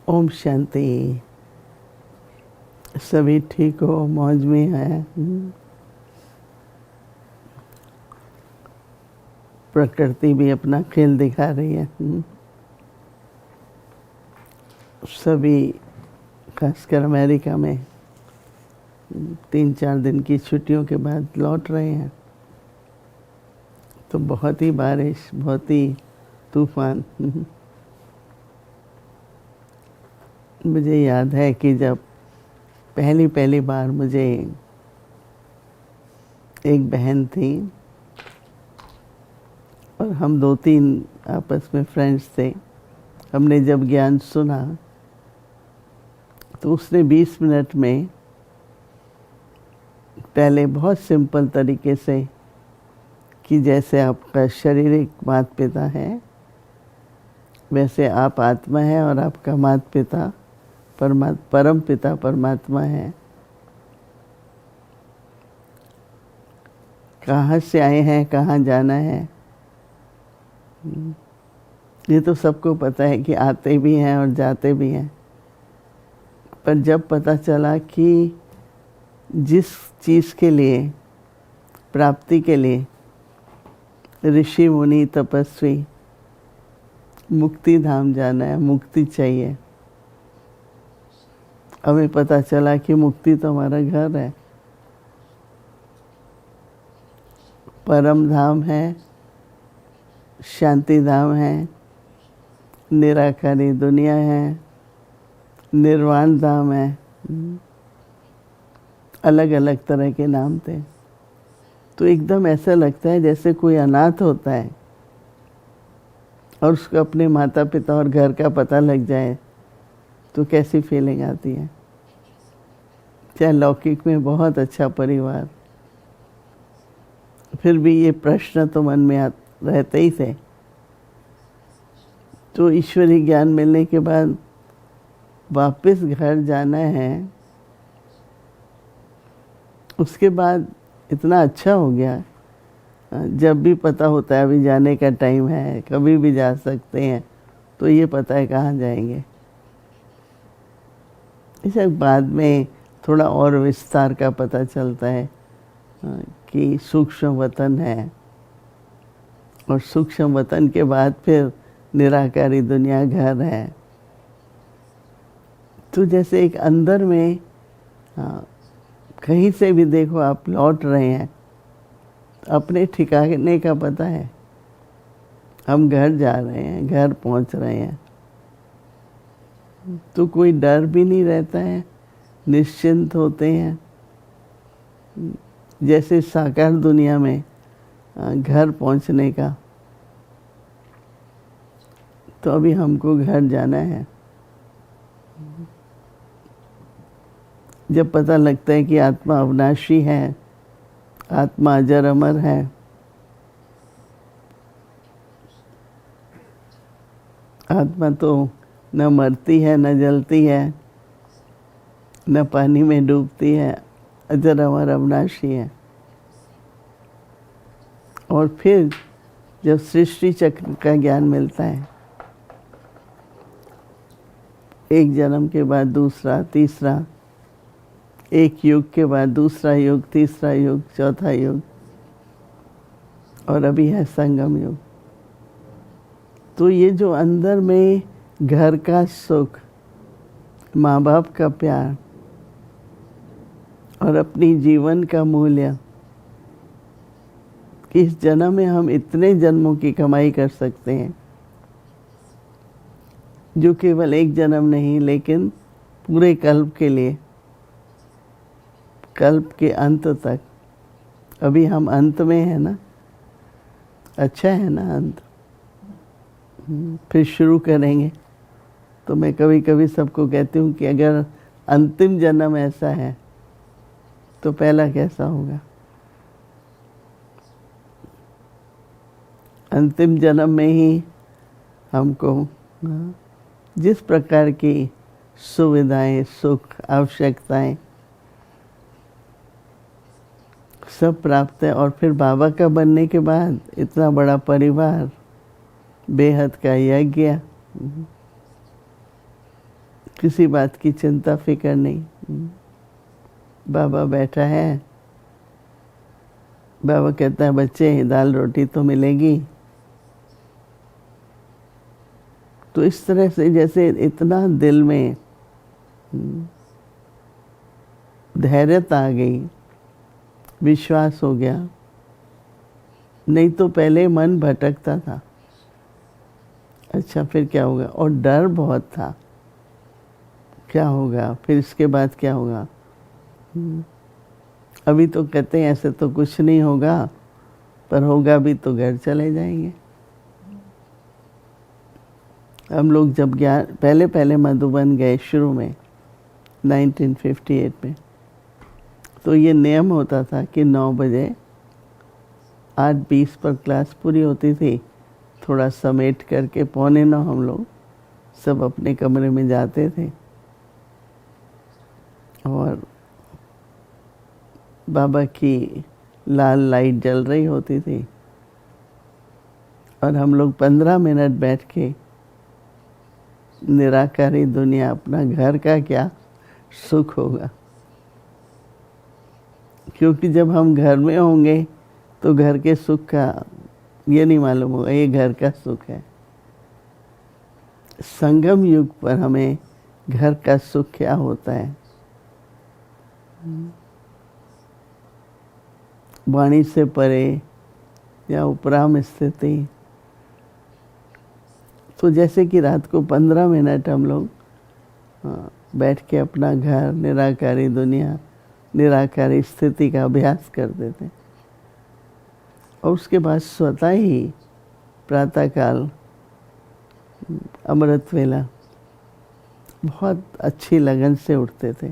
ओम शांति। सभी ठीक हो, मौज में है। प्रकृति भी अपना खेल दिखा रही है। सभी खासकर अमेरिका में 3-4 दिन की छुट्टियों के बाद लौट रहे हैं, तो बहुत ही बारिश, बहुत ही तूफान। मुझे याद है कि जब पहली बार मुझे एक बहन थी और हम 2-3 आपस में फ्रेंड्स थे। हमने जब ज्ञान सुना तो उसने 20 मिनट में पहले बहुत सिंपल तरीके से कि जैसे आपका शारीरिक माता पिता है वैसे आप आत्मा है और आपका माता पिता परम पिता परमात्मा है। कहाँ से आए हैं, कहाँ जाना है, ये तो सबको पता है कि आते भी हैं और जाते भी हैं। पर जब पता चला कि जिस चीज़ के लिए, प्राप्ति के लिए ऋषि मुनि तपस्वी मुक्ति धाम जाना है, मुक्ति चाहिए, हमें पता चला कि मुक्ति तो हमारा घर है, परम धाम है, शांति धाम है, निराकारी दुनिया है, निर्वाण धाम है। अलग अलग तरह के नाम थे। तो एकदम ऐसा लगता है जैसे कोई अनाथ होता है और उसको अपने माता पिता और घर का पता लग जाए तो कैसी फीलिंग आती है। चाहे लौकिक में बहुत अच्छा परिवार, फिर भी ये प्रश्न तो मन में रहते ही थे। तो ईश्वरी ज्ञान मिलने के बाद वापस घर जाना है, उसके बाद इतना अच्छा हो गया। जब भी पता होता है अभी जाने का टाइम है, कभी भी जा सकते हैं, तो ये पता है कहाँ जाएंगे। इसे बाद में थोड़ा और विस्तार का पता चलता है कि सूक्ष्म वतन है और सूक्ष्म वतन के बाद फिर निराकारी दुनिया घर है। तो जैसे एक अंदर में कहीं से भी देखो आप लौट रहे हैं, अपने ठिकाने का पता है, हम घर जा रहे हैं, घर पहुंच रहे हैं, तो कोई डर भी नहीं रहता है, निश्चिंत होते हैं। जैसे साकार दुनिया में घर पहुंचने का, तो अभी हमको घर जाना है। जब पता लगता है कि आत्मा अविनाशी है, आत्मा अजर अमर है, आत्मा तो न मरती है, न जलती है, न पानी में डूबती है, अजर अमर अविनाशी है। और फिर जब सृष्टि चक्र का ज्ञान मिलता है, एक जन्म के बाद दूसरा, तीसरा, एक युग के बाद दूसरा युग, तीसरा युग, चौथा युग, और अभी है संगम युग। तो ये जो अंदर में घर का सुख, माँ बाप का प्यार और अपनी जीवन का मूल्य, कि इस जन्म में हम इतने जन्मों की कमाई कर सकते हैं, जो केवल एक जन्म नहीं लेकिन पूरे कल्प के लिए, कल्प के अंत तक। अभी हम अंत में है ना, अच्छा है ना अंत, फिर शुरू करेंगे। तो मैं कभी कभी सबको कहती हूँ कि अगर अंतिम जन्म ऐसा है तो पहला कैसा होगा। अंतिम जन्म में ही हमको जिस प्रकार की सुविधाएं, सुख, आवश्यकताएं सब प्राप्त है। और फिर बाबा का बनने के बाद इतना बड़ा परिवार, बेहद का यज्ञ, किसी बात की चिंता फिक्र नहीं। बाबा बैठा है, बाबा कहता है बच्चे दाल रोटी तो मिलेगी। तो इस तरह से जैसे इतना दिल में धैर्यता आ गई, विश्वास हो गया। नहीं तो पहले मन भटकता था, अच्छा फिर क्या होगा, और डर बहुत था, क्या होगा फिर, इसके बाद क्या होगा। अभी तो कहते हैं ऐसे तो कुछ नहीं होगा, पर होगा भी तो घर चले जाएंगे। हम लोग जब पहले मधुबन गए शुरू में 1958 में, तो ये नियम होता था कि 9 बजे 8:20 पर क्लास पूरी होती थी। थोड़ा समेट करके 8:45 हम लोग सब अपने कमरे में जाते थे और बाबा की लाल लाइट जल रही होती थी और हम लोग 15 मिनट बैठ के निराकारी दुनिया, अपना घर का क्या सुख होगा। क्योंकि जब हम घर में होंगे तो घर के सुख का ये नहीं मालूम होगा, ये घर का सुख है। संगम युग पर हमें घर का सुख क्या होता है। वाणी से परे या उपराम स्थिति। तो जैसे कि रात को 15 मिनट हम लोग बैठ के अपना घर, निराकारी दुनिया, निराकारी स्थिति का अभ्यास करते थे और उसके बाद स्वतः ही प्रातःकाल अमृत वेला बहुत अच्छी लगन से उठते थे।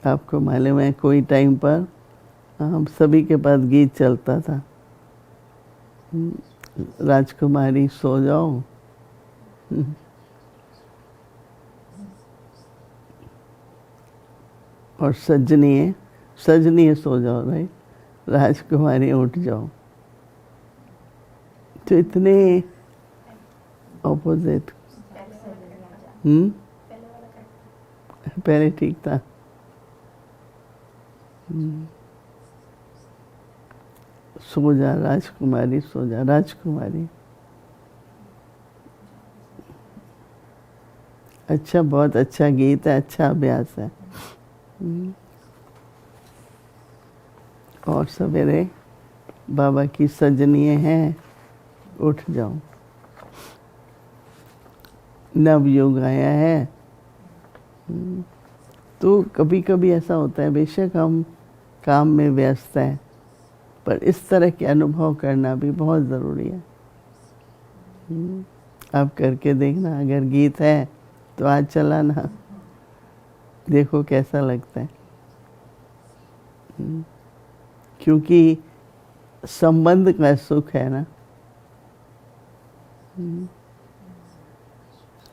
आपको मालूम है कोई टाइम पर हम सभी के पास गीत चलता था, राजकुमारी सो जाओ, और सजनीय सो जाओ, राइट, राजकुमारी उठ जाओ। तो इतने ऑपोजिट। पहले ठीक था। सो जा राजकुमारी, सो जा राजकुमारी। अच्छा, बहुत अच्छा गीत है, अच्छा अभ्यास है। और सवेरे बाबा की सजनीय हैं, उठ जाओ, नवयुग आया है। तो कभी कभी ऐसा होता है, बेशक हम काम में व्यस्त हैं, पर इस तरह के अनुभव करना भी बहुत ज़रूरी है। आप करके देखना, अगर गीत है तो आज चलाना, देखो कैसा लगता है। क्योंकि संबंध का सुख है ना,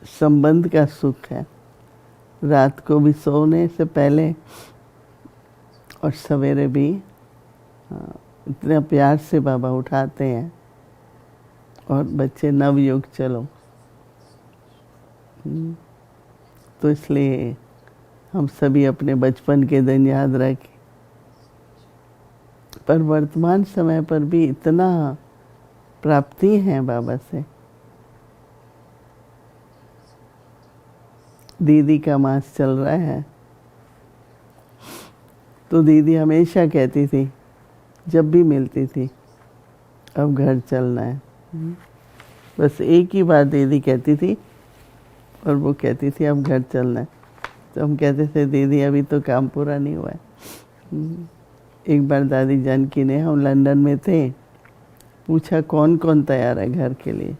संबंध का सुख है। रात को भी सोने से पहले और सवेरे भी इतने प्यार से बाबा उठाते हैं और बच्चे नवयुग चलो। तो इसलिए हम सभी अपने बचपन के दिन याद रखें। पर वर्तमान समय पर भी इतना प्राप्ति है बाबा से। दीदी का मास चल रहा है, तो दीदी हमेशा कहती थी, जब भी मिलती थी, अब घर चलना है। बस एक ही बात दीदी कहती थी, और वो कहती थी अब घर चलना है। तो हम कहते थे दीदी अभी तो काम पूरा नहीं हुआ है। एक बार दादी जानकी ने, हम लंदन में थे, पूछा कौन कौन तैयार है घर के लिए।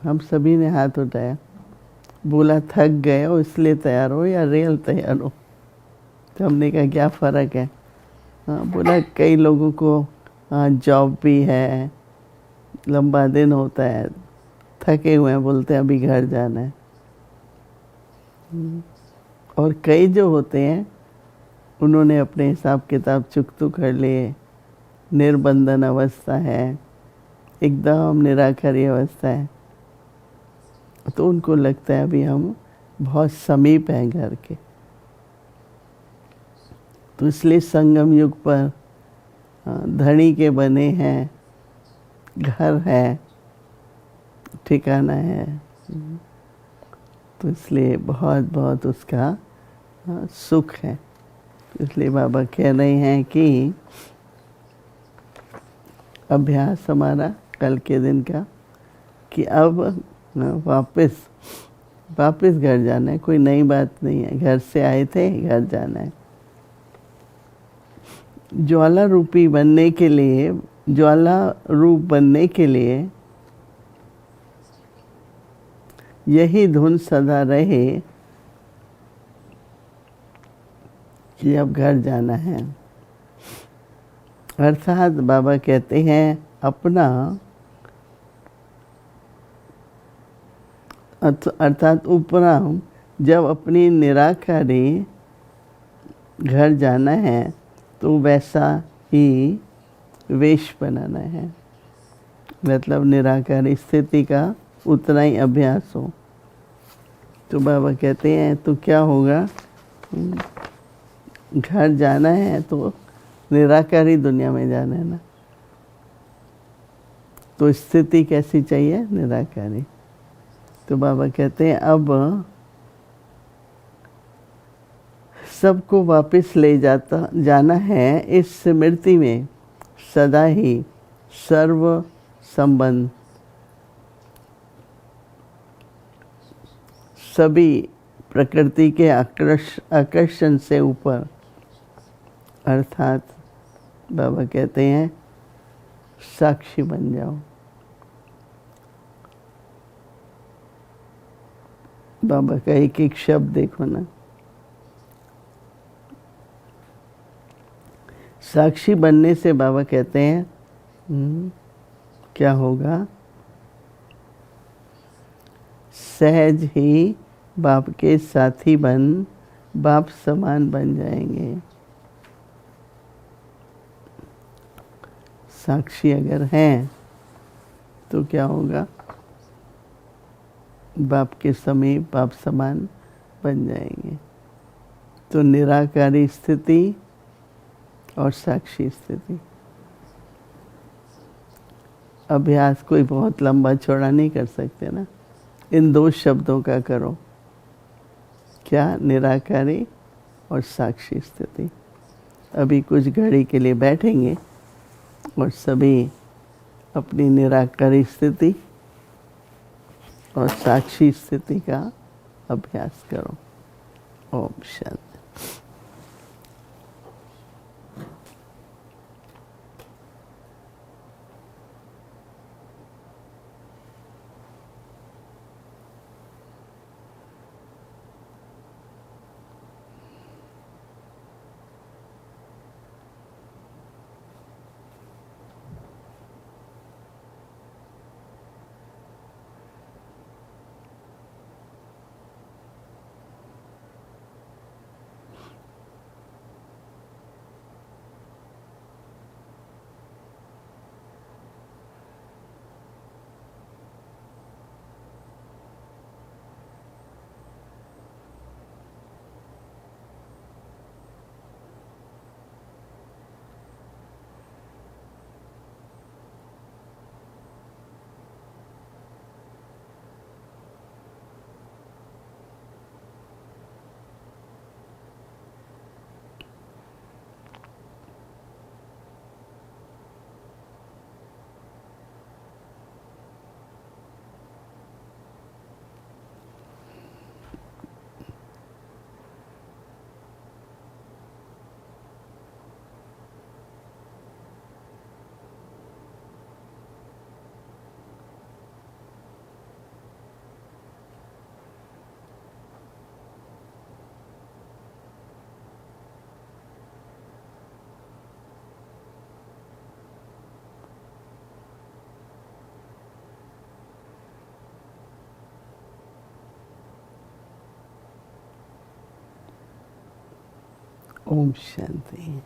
हम सभी ने हाथ उठाया। बोला थक गए हो इसलिए तैयार हो या रियल तैयार हो। तो हमने कहा क्या फ़र्क है। बोला कई लोगों को जॉब भी है, लंबा दिन होता है, थके हुए हैं, बोलते हैं अभी घर जाना है। और कई जो होते हैं उन्होंने अपने हिसाब किताब चुकतू कर लिए, निर्बंधन अवस्था है, एकदम निराकारी अवस्था है, तो उनको लगता है अभी हम बहुत समीप हैं घर के। तो इसलिए संगम युग पर धनी के बने हैं, घर है, ठिकाना है, तो इसलिए बहुत बहुत उसका सुख है। इसलिए बाबा कह रहे हैं कि अभ्यास हमारा कल के दिन का कि अब वापस घर जाना है। कोई नई बात नहीं है, घर से आए थे, घर जाना है। ज्वाला रूप बनने के लिए यही धुन सदा रहे कि अब घर जाना है। अर्थात बाबा कहते हैं अर्थात उपराम जब अपनी निराकारी घर जाना है तो वैसा ही वेश बनाना है। मतलब निराकारी स्थिति का उतना ही अभ्यास हो। तो बाबा कहते हैं तो क्या होगा, घर जाना है तो निराकारी दुनिया में जाना है ना, तो स्थिति कैसी चाहिए, निराकारी। तो बाबा कहते हैं अब सबको वापस ले जाना है इस स्मृति में सदा ही सर्व संबंध, सभी प्रकृति के आकर्षण से ऊपर। अर्थात बाबा कहते हैं साक्षी बन जाओ। बाबा का एक एक शब्द देखो ना, साक्षी बनने से बाबा कहते हैं क्या होगा, सहज ही बाप के साथी बाप समान बन जाएंगे। साक्षी अगर हैं तो क्या होगा, बाप के समीप बाप समान बन जाएंगे। तो निराकारी स्थिति और साक्षी स्थिति। अभ्यास कोई बहुत लंबा चौड़ा नहीं कर सकते ना, इन दो शब्दों का करो, क्या, निराकारी और साक्षी स्थिति। अभी कुछ घड़ी के लिए बैठेंगे और सभी अपनी निराकारी स्थिति और साक्षी स्थिति का अभ्यास करो। ओम शांति। ओम शांति।